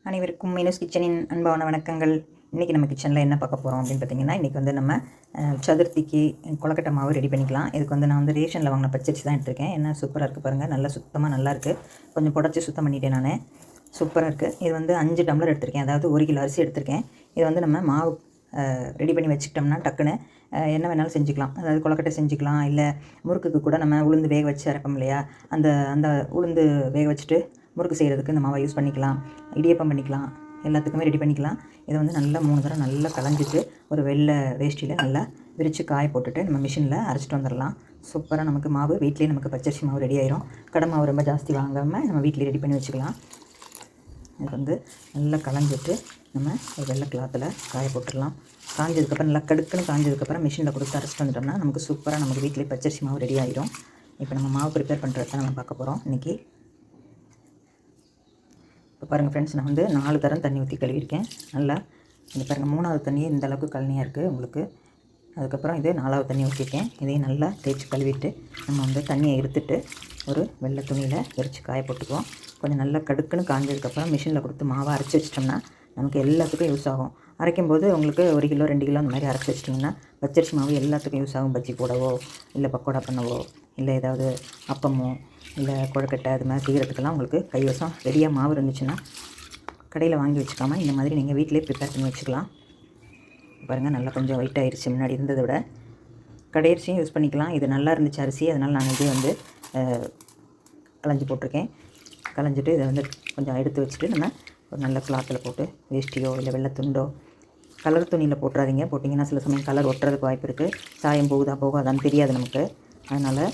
அனைவருக்கும் மீனூஸ் கிச்சனின் அன்பான வணக்கங்கள். இன்றைக்கி நம்ம கிச்சனில் என்ன பார்க்க போகிறோம் அப்படின்னு பார்த்தீங்கன்னா, இன்றைக்கி வந்து நம்ம சதுர்த்திக்கு கொழுக்கட்டை மாவு ரெடி பண்ணிக்கலாம். இதுக்கு வந்து நான் வந்து ரேஷனில் வாங்கின பச்சரிசி தான் எடுத்திருக்கேன். என்ன சூப்பராக இருக்குது பாருங்கள், நல்லா சுத்தமாக நல்லாயிருக்கு. கொஞ்சம் புடச்சி சுத்தம் பண்ணிட்டேன் நான். சூப்பராக இருக்குது. இது வந்து 5 டம்ளர் எடுத்திருக்கேன், அதாவது 1 கிலோ அரிசி எடுத்திருக்கேன். இது வந்து நம்ம மாவு ரெடி பண்ணி வச்சுக்கிட்டோம்னா டக்குன்னு என்ன வேணாலும் செஞ்சுக்கலாம். அதாவது கொழுக்கட்டை செஞ்சுக்கலாம், இல்லை முறுக்குக்கு கூட நம்ம உளுந்து வேக வச்சு அரைப்போம் இல்லையா, அந்த உளுந்து வேக வச்சுட்டு முறுக்கு செய்கிறதுக்கு இந்த மாவை யூஸ் பண்ணிக்கலாம். இடியப்பம் பண்ணிக்கலாம், எல்லாத்துக்குமே ரெடி பண்ணிக்கலாம். இதை வந்து நல்லா 3 தடவை நல்லா கலஞ்சிட்டு ஒரு வெள்ளை வேஷ்டியில் நல்லா விரித்து காய போட்டுட்டு நம்ம மிஷினில் அரைச்சிட்டு வந்துடலாம். சூப்பராக நமக்கு மாவு வீட்லேயே நமக்கு பச்சரிசி மாவு ரெடி ஆயிரும். கடை மாவு ரொம்ப ஜாஸ்தி வாங்காமல் நம்ம வீட்டிலே ரெடி பண்ணி வச்சுக்கலாம். இது வந்து நல்லா கலஞ்சிட்டு நம்ம ஒரு வெள்ளை கிளாத்தில் காய போட்டுடலாம். காஞ்சதுக்கப்புறம் நல்லா கடுக்குன்னு காஞ்சதுக்கப்புறம் மிஷினில் கொடுத்து அரைச்சிட்டு வந்துட்டோம்னா நமக்கு சூப்பராக நமக்கு வீட்டிலே பச்சரிசி மாவு ரெடி ஆயிரும். இப்போ நம்ம மாவு ப்ரிப்பேர் பண்ணுறத நம்ம பார்க்க போகிறோம் இன்றைக்கி. இப்போ பாருங்கள் ஃப்ரெண்ட்ஸ், நான் வந்து 4 தரம் தண்ணி ஊற்றி கழுவிருக்கேன். நல்லா இங்கே பாருங்கள், 3வது தண்ணியே இந்த அளவுக்கு கழனியாக இருக்குது உங்களுக்கு. அதுக்கப்புறம் இது 4வது தண்ணி ஊற்றிருக்கேன். இதையும் நல்லா தேய்ச்சி கழுவிட்டு நம்ம வந்து தண்ணியை எடுத்துட்டு ஒரு வெள்ளை துணியில் விரித்து காய போட்டுக்குவோம். கொஞ்சம் நல்லா கடுக்குன்னு காஞ்சதுக்கப்புறம் மிஷினில் கொடுத்து மாவை அரைச்சி வச்சிட்டோம்னா நமக்கு எல்லாத்துக்கும் யூஸ் ஆகும். அரைக்கும்போது உங்களுக்கு 1 கிலோ 2 கிலோ அந்த மாதிரி அரைச்சி வச்சிட்டிங்கன்னா பச்சரிசி மாவு எல்லாத்துக்கும் யூஸ் ஆகும். பஜ்ஜி போடவோ, இல்லை பக்கோடா பண்ணவோ, இல்லை ஏதாவது அப்பமோ, இல்லை கொழுக்கட்டை அது மாதிரி செய்கிறதுக்கெல்லாம் உங்களுக்கு கைவசம் ரெடியாக மாவு இருந்துச்சுன்னா கடையில் வாங்கி வச்சுக்காமல் இந்த மாதிரி நீங்கள் வீட்டிலே ப்ரிப்பேர் பண்ணி வச்சுக்கலாம். பாருங்கள், நல்லா கொஞ்சம் வெயிட் ஆகிடுச்சு முன்னாடி இருந்ததை விட. கடை அரிசியும் யூஸ் பண்ணிக்கலாம். இது நல்லா இருந்துச்சு அரிசி, அதனால் நான் இதே வந்து களைஞ்சி போட்டிருக்கேன். களைஞ்சிட்டு இதை வந்து கொஞ்சம் எடுத்து வச்சுட்டு நம்ம ஒரு நல்ல கிளாத்தில் போட்டு வேஷ்டியோ இல்லை வெள்ளை துண்டோ, கலர் துணியில் போட்டுறாதீங்க. போட்டிங்கன்னா சில சமயம் கலர் ஒட்டுறதுக்கு வாய்ப்பு இருக்குது. சாயம் போகாதான்னு தெரியாது நமக்கு. அதனால்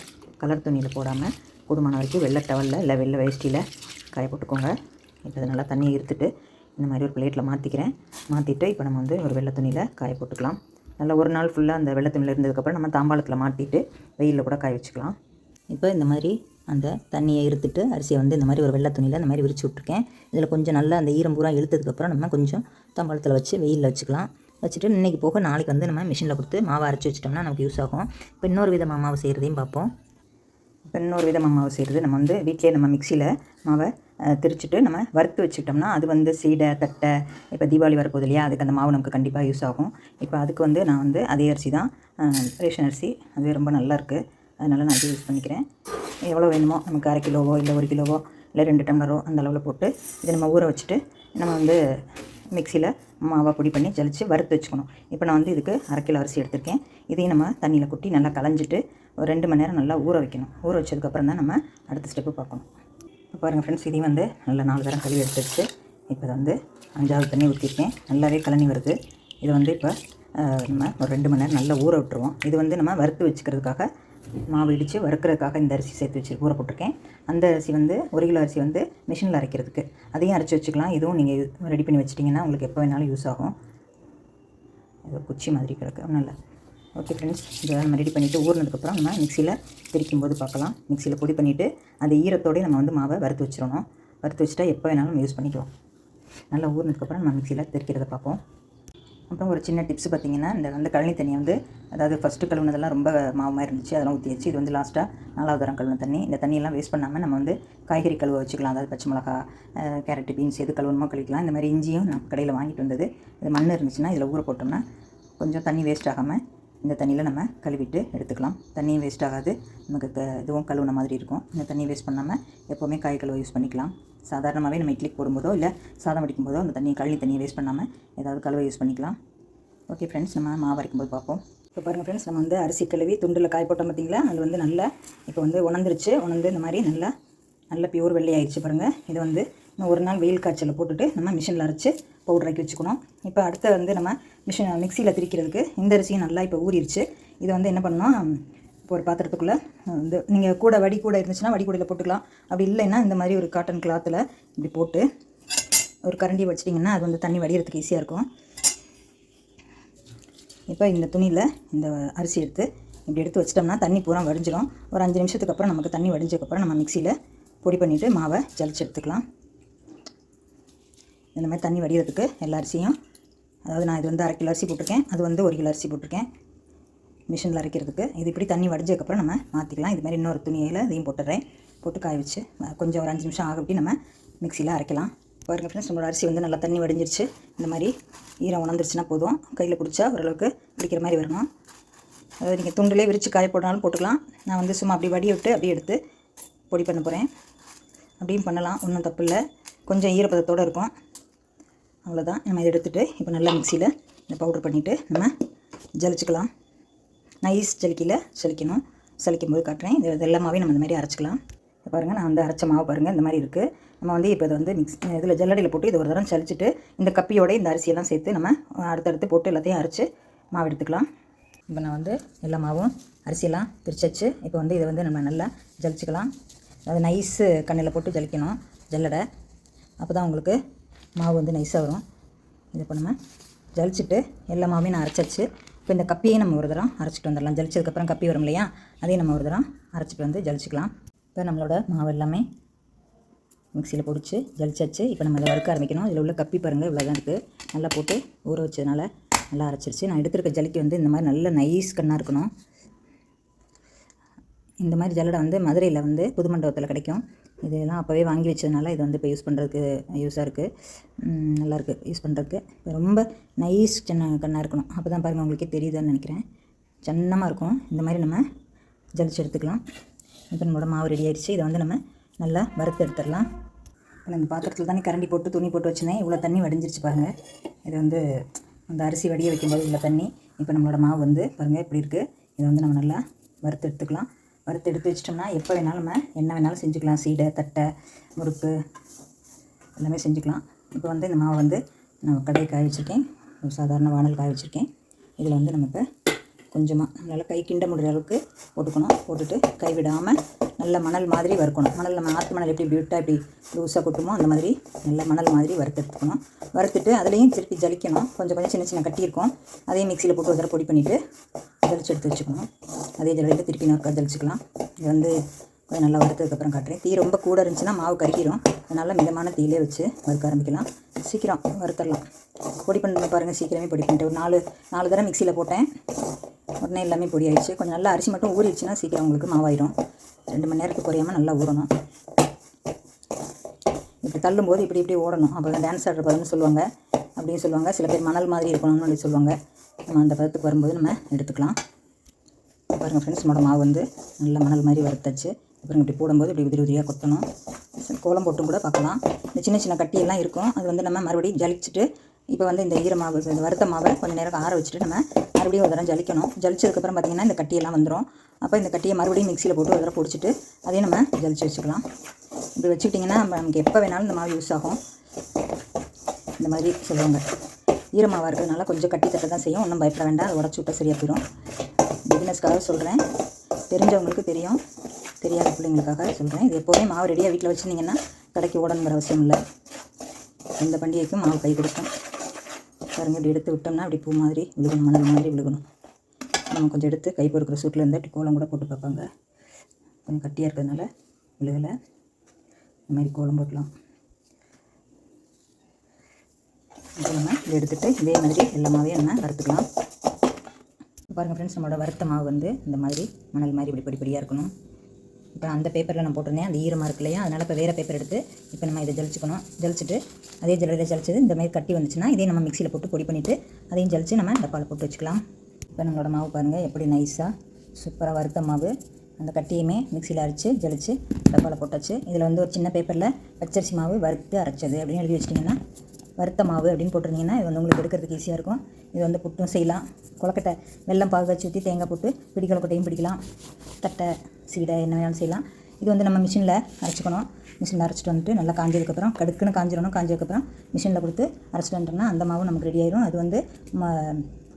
கலர் துணியில் போடாமல் கூடுமான வரைக்கும் வெள்ளை டவலில் இல்லை வெள்ளை வேஷ்டியில் காய போட்டுக்கோங்க. இப்போ அதை நல்லா தண்ணியை எடுத்துட்டு இந்த மாதிரி ஒரு பிளேட்டில் மாற்றிட்டு இப்போ நம்ம வந்து ஒரு வெள்ளை துணியில் காய போட்டுக்கலாம். நல்லா ஒரு நாள் ஃபுல்லாக அந்த வெள்ளை துணியில் இருந்ததுக்கப்புறம் நம்ம தாம்பாளத்தில் மாட்டிட்டு வெயிலில் கூட காய வச்சுக்கலாம். இப்போ இந்த மாதிரி அந்த தண்ணியை எடுத்துட்டு அரிசியை வந்து இந்த மாதிரி ஒரு வெள்ளை துணியில் இந்த மாதிரி விரிச்சு விட்ருக்கேன். இதில் கொஞ்சம் நல்லா அந்த ஈரம் பூரா இழுத்ததுக்கப்புறம் நம்ம கொஞ்சம் தாம்பாளத்தில் வச்சு வெயிலில் வச்சுக்கலாம். வச்சுட்டு இன்றைக்கி போக நாளைக்கு வந்து நம்ம மிஷினில் கொடுத்து மாவை அரைச்சி வச்சிட்டோம்னா நமக்கு யூஸ் ஆகும். இப்போ இன்னொரு விதமாக மாவு செய்கிறதையும் பார்ப்போம். இப்போ இன்னொரு விதமாக மாவு செய்கிறது, நம்ம வந்து வீட்டிலே நம்ம மிக்சியில் மாவை திரிச்சிட்டு நம்ம வறுத்து வச்சுக்கிட்டோம்னா அது வந்து சீடை தட்டை, இப்போ தீபாவளி வரப்போகுது இல்லையா, அதுக்கு அந்த மாவு நமக்கு கண்டிப்பாக யூஸ் ஆகும். இப்போ அதுக்கு வந்து நான் வந்து அதே அரிசி தான், ரேஷன் அரிசி, அது ரொம்ப நல்லாயிருக்கு. அதனால் நான் அதை யூஸ் பண்ணிக்கிறேன். எவ்வளோ வேணுமோ நமக்கு 1/2 கிலோவோ இல்லை 1 கிலோவோ இல்லை 2 டம்ளரோ அந்த அளவில் போட்டு இதை நம்ம ஊற வச்சுட்டு நம்ம வந்து மிக்சியில் மாவை பொடி பண்ணி ஜலிச்சு வறுத்து வச்சுக்கணும். இப்போ நான் வந்து இதுக்கு 1/2 கிலோ அரிசி எடுத்திருக்கேன். இதையும் நம்ம தண்ணியில் கொட்டி நல்லா களைஞ்சிட்டு ஒரு 2 மணி நேரம் நல்லா ஊற வைக்கணும். ஊற வச்சதுக்கப்புறம் தான் நம்ம அடுத்த ஸ்டெப்பு பார்க்கணும். இப்போ பாருங்கள் ஃப்ரெண்ட்ஸ், இதையும் வந்து நல்லா 4 தரம் கழுவி எடுத்து வச்சு இப்போ இதை வந்து 5வது தண்ணி ஊற்றிருக்கேன். நல்லாவே கழனி வருது. இதை வந்து இப்போ நம்ம ஒரு 2 மணி நேரம் நல்லா ஊற விட்டுருவோம். இது வந்து நம்ம வறுத்து வச்சுக்கிறதுக்காக, மாவு இடித்து வறுக்கிறதுக்காக இந்த அரிசி சேர்த்து வச்சு ஊற போட்டிருக்கேன். அந்த அரிசி வந்து 1 கிலோ அரிசி வந்து மிஷினில் அரைக்கிறதுக்கு, அதையும் அரைச்சி வச்சுக்கலாம். இதுவும் நீங்கள் ரெடி பண்ணி வச்சிட்டிங்கன்னா உங்களுக்கு எப்போ வேணாலும் யூஸ் ஆகும். இது குச்சி மாதிரி கிடக்கு நல்லா. ஓகே ஃப்ரெண்ட்ஸ், இதை நம்ம ரெடி பண்ணிவிட்டு ஊறினதுக்கப்புறம் நம்ம மிக்சியில் திரிக்கும் போது பார்க்கலாம். மிக்சியில் பொடி பண்ணிவிட்டு அந்த ஈரத்தோடய நம்ம வந்து மாவை வறுத்து வச்சிடணும். வறுத்து வச்சுட்டா எப்போ வேணாலும் நம்ம யூஸ் பண்ணிக்கலாம். நல்லா ஊறினதுக்கப்புறம் நம்ம மிக்சியில் திரிக்கிறத பார்ப்போம். அப்புறம் ஒரு சின்ன டிப்ஸ் பார்த்திங்கன்னா, இந்த வந்து கழனி தண்ணி வந்து, அதாவது ஃபஸ்ட்டு கழுவுனதெல்லாம் ரொம்ப மாவு மாதிரி இருந்துச்சு, அதெல்லாம் ஊற்றி வச்சு இது வந்து லாஸ்ட்டாக 4வது தரம் கழுவுன தண்ணி. இந்த தண்ணியெல்லாம் வேஸ்ட் பண்ணாமல் நம்ம வந்து காய்கறி கழுவ வச்சுக்கலாம். அதாவது பச்சை மிளகா, கேரட்டு, பீன்ஸ் எது கழுவணுமோ கழுவிக்கலாம். இந்த மாதிரி இஞ்சியும் நான் கடையில் வாங்கிட்டு வந்தது. இது மண் இருந்துச்சுன்னா இதில் ஊற போட்டோம்னா கொஞ்சம் தண்ணி வேஸ்ட் ஆகாமல் இந்த தண்ணியில் நம்ம கழுவிட்டு எடுத்துக்கலாம். தண்ணியும் வேஸ்ட் ஆகாது, நமக்கு இதுவும் கழுவுன மாதிரி இருக்கும். இந்த தண்ணி வேஸ்ட் பண்ணாமல் எப்போவுமே காய் கழுவ யூஸ் பண்ணிக்கலாம். சாதாரணமாகவே நம்ம இட்லிக்கு போடும்போதோ இல்லை சாதம் வடிக்கும் போதோ அந்த கழுவி தண்ணியை வேஸ்ட் பண்ணாமல் ஏதாவது கழுவ யூஸ் பண்ணிக்கலாம். ஓகே ஃப்ரெண்ட்ஸ், நம்ம மாவு அரைக்கும்போது பார்ப்போம். இப்போ பாருங்கள் ஃப்ரெண்ட்ஸ், நம்ம வந்து அரிசி கழுவி துண்டில் காய போட்டோம் பார்த்திங்களா, அது வந்து நல்லா இப்போ வந்து உணர்ந்துருச்சு. இந்த மாதிரி நல்லா பியூர் வெள்ளை ஆகிடுச்சு பாருங்கள். இது வந்து இன்னும் ஒரு நாள் வெயில் காய்ச்சலில் போட்டுட்டு நம்ம மிஷினில் அரைச்சி பவுடராக்கி வச்சுக்கணும். இப்போ அடுத்து வந்து நம்ம மிக்சியில் திரிக்கிறதுக்கு இந்த அரிசியும் நல்லா இப்போ ஊறிடுச்சு. இதை வந்து என்ன பண்ணணும், இப்போ ஒரு பாத்திரத்துக்குள்ளே வந்து நீங்கள் கூட இருந்துச்சுன்னா வடிகூடையில் போட்டுக்கலாம். அப்படி இல்லைன்னா இந்த மாதிரி ஒரு காட்டன் கிளாத்தில் இப்படி போட்டு ஒரு கரண்டி வச்சிட்டிங்கன்னா அது வந்து தண்ணி வடிகிறதுக்கு ஈஸியாக இருக்கும். இப்போ இந்த துணியில் இந்த அரிசி இப்படி எடுத்து வச்சிட்டோம்னா தண்ணி பூரா வடிஞ்சிடும். ஒரு 5 நிமிஷத்துக்கு அப்புறம் நமக்கு தண்ணி வடிஞ்சதுக்கப்புறம் நம்ம மிக்சியில் பொடி பண்ணிவிட்டு மாவை ஜலிச்சு எடுத்துக்கலாம். இந்த மாதிரி தண்ணி வடிகிறதுக்கு எல்லா அரிசியும், அதாவது நான் இது வந்து 1/2 கிலோ அரிசி போட்டிருக்கேன், அது வந்து 1 கிலோ அரிசி போட்டிருக்கேன் மிஷினில் அரைக்கிறதுக்கு. இது இப்படி தண்ணி வடிஞ்சதுக்கப்புறம் நம்ம மாற்றிக்கலாம். இது மாதிரி இன்னொரு துணியில் இதையும் போட்டுடுறேன். போட்டு காய வச்சு கொஞ்சம் ஒரு 5 நிமிஷம் ஆகப்படி நம்ம மிக்சியில் அரைக்கலாம். பாருங்கள் ஃப்ரெண்ட்ஸ், நம்மளோட அரிசி வந்து நல்லா தண்ணி வடிஞ்சிருச்சு. இந்த மாதிரி ஈரம் உணர்ந்துருச்சுன்னா போதும். கையில் பிடிச்சா ஓரளவுக்கு பிடிக்கிற மாதிரி வரணும். அதாவது நீங்கள் துண்டுலேயே விரித்து காய போட்டாலும் போட்டுக்கலாம். நான் வந்து சும்மா அப்படி வடி விட்டு அப்படியே எடுத்து பொடி பண்ண போகிறேன். அப்படியும் பண்ணலாம், ஒன்றும் தப்பு இல்லை. கொஞ்சம் ஈரப்பதத்தோடு இருக்கும், அவ்வளோதான். நம்ம இதை எடுத்துகிட்டு இப்போ நல்லா மிக்சியில் இந்த பவுடர் பண்ணிவிட்டு நம்ம ஜலிச்சுக்கலாம். நைஸ் ஜலிக்கையில் ஜலிக்கணும். சலிக்கும் போது காட்டுறேன். இது எல்லாமே நம்ம இந்த மாதிரி அரைச்சிக்கலாம். பாருங்கள், நான் வந்து அரைச்ச மாவு பாருங்கள் இந்த மாதிரி இருக்குது. நம்ம வந்து இப்போ இதை வந்து இதில் ஜல்லடியில் போட்டு இதை ஒரு தரம் சலிச்சுட்டு இந்த கப்பியோட இந்த அரிசியெல்லாம் சேர்த்து நம்ம அடுத்தடுத்து போட்டு எல்லாத்தையும் அரைச்சி மாவு எடுத்துக்கலாம். இப்போ நான் வந்து எல்லா மாவும் அரிசியெல்லாம் பிரிச்சாச்சு. இப்போ வந்து இதை வந்து நம்ம நல்லா ஜலிச்சுக்கலாம். அது நைஸு கண்ணில் போட்டு ஜலிக்கணும், ஜல்லடை. அப்போ தான் உங்களுக்கு மாவு வந்து நைஸாக வரும். இது இப்போ நம்ம ஜலிச்சுட்டு எல்லா மாவையும் நான் அரைச்சாச்சு. இப்போ இந்த கப்பியை நம்ம ஒரு தரம் அரைச்சிட்டு வந்துடலாம். ஜலிச்சதுக்கப்புறம் கப்பி வரும் இல்லையா, அதையும் நம்ம ஒரு தரம் அரைச்சிட்டு வந்து ஜலிச்சிக்கலாம். இப்போ நம்மளோட மாவு எல்லாமே மிக்சியில் பிடிச்சி ஜலிச்சாச்சு. இப்போ நம்ம இதை வறுக்க ஆரம்பிக்கணும். இதில் உள்ள கப்பி பாருங்கள் இவ்வளோ தான் இருக்குது. நல்லா போட்டு ஊற வச்சதுனால நல்லா அரைச்சிருச்சு. நான் எடுத்துருக்க ஜலிக்கு வந்து இந்த மாதிரி நல்ல நைஸ் கண்ணாக இருக்கணும். இந்த மாதிரி ஜல்லடை வந்து மதுரையில் வந்து புது மண்டபத்தில் கிடைக்கும். இதெல்லாம் அப்போவே வாங்கி வச்சதுனால இது வந்து இப்போ யூஸ் பண்ணுறதுக்கு யூஸாக இருக்குது. நல்லாயிருக்கு யூஸ் பண்ணுறதுக்கு. இப்போ ரொம்ப நைஸ் கண்ணாக இருக்கணும். அப்போ தான் பாருங்கள் உங்களுக்கே தெரியுதுன்னு நினைக்கிறேன். சன்னமாக இருக்கும். இந்த மாதிரி நம்ம ஜலிச்சு எடுத்துக்கலாம். இப்போ நம்மளோட மாவு ரெடி ஆகிடுச்சு. இதை வந்து நம்ம நல்லா வறுத்து எடுத்துடலாம். இப்போ இந்த பாத்திரத்தில் தானே கரண்டி போட்டு துணி போட்டு வச்சுருந்தேன். இவ்வளோ தண்ணி வடிஞ்சிருச்சு பாருங்கள். இது வந்து அந்த அரிசி வடிய வைக்கும்போது இவ்வளோ தண்ணி. இப்போ நம்மளோட மாவு வந்து பாருங்கள் எப்படி இருக்குது. இதை வந்து நம்ம நல்லா வறுத்து எடுத்துக்கலாம். வறுத்து எடுத்து வச்சிட்டோம்னா எப்போ வேணாலும் நம்ம என்ன வேணாலும் செஞ்சுக்கலாம். சீடை, தட்டை, முறுக்கு எல்லாமே செஞ்சுக்கலாம். இப்போ வந்து இந்த மாவு வந்து நான் கடையை காய வச்சுருக்கேன். ஒரு சாதாரண வானல் காய வச்சுருக்கேன். இதில் வந்து நம்ம இப்போ கொஞ்சமாக நம்மளால் கை கிண்ட முடிகிற அளவுக்கு போட்டுக்கணும். போட்டுட்டு கை விடாமல் நல்ல மணல் மாதிரி வறுக்கணும். மணல் நம்ம ஆற்று மணல் எப்படி விட்டால் எப்படி லூஸாக கொட்டுமோ அந்த மாதிரி நல்ல மணல் மாதிரி வறுத்து எடுத்துக்கணும். வறுத்துட்டு அதுலேயும் திருப்பி ஜலிக்கணும். கொஞ்சம் கொஞ்சம் சின்ன சின்ன கட்டி இருக்கும். அதையும் மிக்சியில் போட்டு ஒரு தடவை பொடி பண்ணிவிட்டு ஜலிச்சு எடுத்து வச்சுக்கணும். அதே ஜலிட்டு திருப்பி நான் ஜலிச்சுக்கலாம். இது வந்து கொஞ்சம் நல்லா வறுத்ததுக்கப்புறம் காட்டுறேன். தீ ரொம்ப கூட இருந்துச்சுன்னா மாவு கருகிடும். அதனால் மிதமான தீயிலே வச்சு வறுக்க ஆரம்பிக்கலாம். சீக்கிரம் வறுத்தரலாம். பொடி பண்ணி பாருங்கள், சீக்கிரமே பொடி பண்ணிட்டு ஒரு நாலு தடவை மிக்சியில் போட்டேன். உடனே எல்லாமே பொடி ஆகிடுச்சு. கொஞ்சம் நல்லா அரிசி மட்டும் ஊறிடுச்சுன்னா சீக்கிரம் உங்களுக்கு மாவாயிடும். 2 மணி நேரத்துக்கு குறையாமல் நல்லா ஊறணும். இப்படி தள்ளும்போது இப்படி இப்படி ஓடணும். அப்போ டான்ஸ் ஆடுற பதம்னு சொல்லுவாங்க, அப்படின்னு சொல்லுவாங்க. சில பேர் மணல் மாதிரி இருக்கணும்னு அப்படி சொல்லுவாங்க. நம்ம அந்த பதத்துக்கு வரும்போது நம்ம எடுத்துக்கலாம். பாருங்கள் ஃப்ரெண்ட்ஸ், நம்மளோட மாவு வந்து நல்ல மணல் மாதிரி வறுத்தாச்சு. அப்புறம் இப்படி போடும்போது இப்படி உதிரி உதிரியாக கொத்தணும். கோலம் போட்டும் கூட பார்க்கலாம். இந்த சின்ன சின்ன கட்டியெல்லாம் இருக்கும். அது வந்து நம்ம மறுபடியும் ஜலிச்சுட்டு இப்போ வந்து இந்த ஈரமாவு இந்த வறுத்த மாவை கொஞ்சம் நேரம் ஆற வச்சுட்டு நம்ம மறுபடியும் ஒரு தடவை ஜலிக்கணும். ஜலிச்சதுக்கப்புறம் பார்த்திங்கன்னா இந்த கட்டியெல்லாம் வந்துடும். அப்போ இந்த கட்டியை மறுபடியும் மிக்சியில் போட்டு ஒரு தடவை பிடிச்சிட்டு அதையும் நம்ம ஜலிச்சு வச்சுக்கலாம். இப்படி வச்சுக்கிட்டிங்கன்னா நமக்கு எப்போ வேணாலும் இந்த மாவு யூஸ் ஆகும். இந்த மாதிரி சொல்லுவாங்க. ஈரமாவாக இருக்கிறதுனால கொஞ்சம் கட்டி தட்ட தான் செய்யும். ஒன்றும் பயப்பட வேண்டாம், அதை உடச்சி விட்டால் சரியாக போயிடும். பிகினஸ்க்காக சொல்கிறேன், தெரிஞ்சவங்களுக்கு தெரியும், தெரியாத பிள்ளைங்களுக்காக சொல்கிறேன். இது எப்போவுமே மாவு ரெடியாக வீட்டில் வச்சுருந்தீங்கன்னா கடைக்கு ஓடணுங்கிற அவசியம் இல்லை. எந்த பண்டிகைக்கும் மாவு கை கொடுக்கும். பாருங்கள், இப்படி எடுத்து விட்டோம்னா அப்படி பூ மாதிரி விழுகணும், மணல் மாதிரி விழுகணும். நம்ம கொஞ்சம் எடுத்து கை பொறுக்கிற சூட்டில் இருந்தால் இப்படி கோலம் கூட போட்டு பார்ப்பாங்க. கொஞ்சம் கட்டியாக இருக்கிறதுனால விழுகலை. இந்த மாதிரி கோலம் போட்டலாம். இப்போ நம்ம இதை எடுத்துகிட்டு இதே மாதிரி எல்லா மாவையும் நம்ம வறுத்துக்கலாம். பாருங்கள் ஃப்ரெண்ட்ஸ், நம்மளோட வறுத்த மாவு வந்து இந்த மாதிரி மணல் மாதிரி இப்படி படிப்படியாக இருக்கணும். இப்போ அந்த பேப்பரில் நான் போட்டிருந்தேன், அந்த ஈரமாக இருக்கு இல்லையா, அதனால் இப்போ வேறு பேப்பர் எடுத்து இப்போ நம்ம இதை ஜலிச்சுக்கணும். ஜலிச்சுட்டு அதே ஜல்லியில் ஜலிச்சது இந்த மாதிரி கட்டி வந்துச்சுன்னா இதையும் நம்ம மிக்சியில் போட்டு பொடி பண்ணிவிட்டு அதையும் ஜலிச்சு நம்ம டப்பாவில் போட்டு வச்சுக்கலாம். இப்போ நம்மளோட மாவு பாருங்கள் எப்படி நைஸாக சூப்பராக வறுத்த மாவு. அந்த கட்டியுமே மிக்சியில் அரைச்சி ஜலிச்சு டப்பாவில் போட்டாச்சு. இதில் வந்து ஒரு சின்ன பேப்பரில் பச்சரிசி மாவு வறுத்து அரைச்சது அப்படின்னு எழுதி வச்சிட்டிங்கன்னா வறுத்த மாவு அப்படின்னு போட்டிருந்தீங்கன்னா இது வந்து உங்களுக்கு எடுக்கிறதுக்கு ஈஸியாக இருக்கும். இது வந்து புட்டும் செய்யலாம். கொலக்கட்டை வெல்லம் பாகு வச்சு ஊற்றி தேங்காய் போட்டு பிடி கொலக்கட்டையும் பிடிக்கலாம். தட்டை, சீடை என்ன வேணாலும் செய்யலாம். இது வந்து நம்ம மிஷினில் அரைச்சிக்கணும். மிஷினில் அரைச்சிட்டு வந்துட்டு நல்லா காஞ்சதுக்கப்புறம் கடுக்குன்னு காஞ்சிடணும். காஞ்சதுக்கப்புறம் மிஷினில் கொடுத்து அரைச்சிட்டு வந்துட்டோம்னா அந்த மாவு நமக்கு ரெடி ஆயிடும். அது வந்து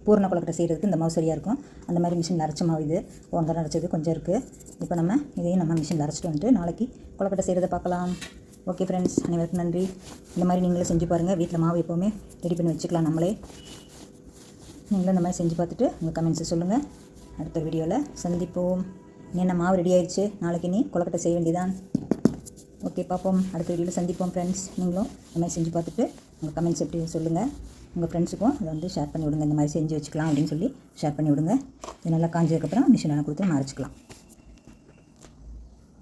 பூரண கொலக்கட்டை செய்கிறதுக்கு இந்த மாவு சரியாக இருக்கும். அந்த மாதிரி மிஷினில் அரைச்ச மாவு இது. ஒன்றரை அரைச்சது கொஞ்சம் இருக்குது. இப்போ நம்ம இதையும் நம்ம மிஷினில் அரைச்சிட்டு வந்துட்டு நாளைக்கு கொலக்கட்டை செய்கிறத பார்க்கலாம். ஓகே ஃப்ரெண்ட்ஸ், அனைவருக்கும் நன்றி. இந்த மாதிரி நீங்களும் செஞ்சு பாருங்கள். வீட்டில் மாவு எப்போவுமே ரெடி பண்ணி வச்சுக்கலாம் நம்மளே. நீங்களும் இந்த மாதிரி செஞ்சு பார்த்துட்டு உங்கள் கமெண்ட்ஸை சொல்லுங்கள். அடுத்த வீடியோவில் சந்திப்போம். என்ன மாவு ரெடி ஆயிடுச்சு, நாளைக்கு நீ கொலக்கட்டை செய்ய வேண்டியதான். ஓகே, பார்ப்போம். அடுத்த வீடியோவில் சந்திப்போம் ஃப்ரெண்ட்ஸ். நீங்களும் இந்த மாதிரி செஞ்சு பார்த்துட்டு உங்கள் கமெண்ட்ஸ் எப்படி சொல்லுங்கள். உங்கள் ஃப்ரெண்ட்ஸுக்கும் அதை வந்து ஷேர் பண்ணி விடுங்க. இந்த மாதிரி செஞ்சு வச்சுக்கலாம் அப்படின்னு சொல்லி ஷேர் பண்ணி விடுங்க. இது நல்லா காஞ்சதுக்கப்புறம் மிஷினில் கொடுத்து நம்ம அரைச்சிக்கலாம்.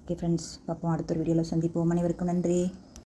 ஓகே ஃப்ரெண்ட்ஸ், பார்ப்போம். அடுத்த ஒரு வீடியோவில் சந்திப்போம். அனைவருக்கும் நன்றி.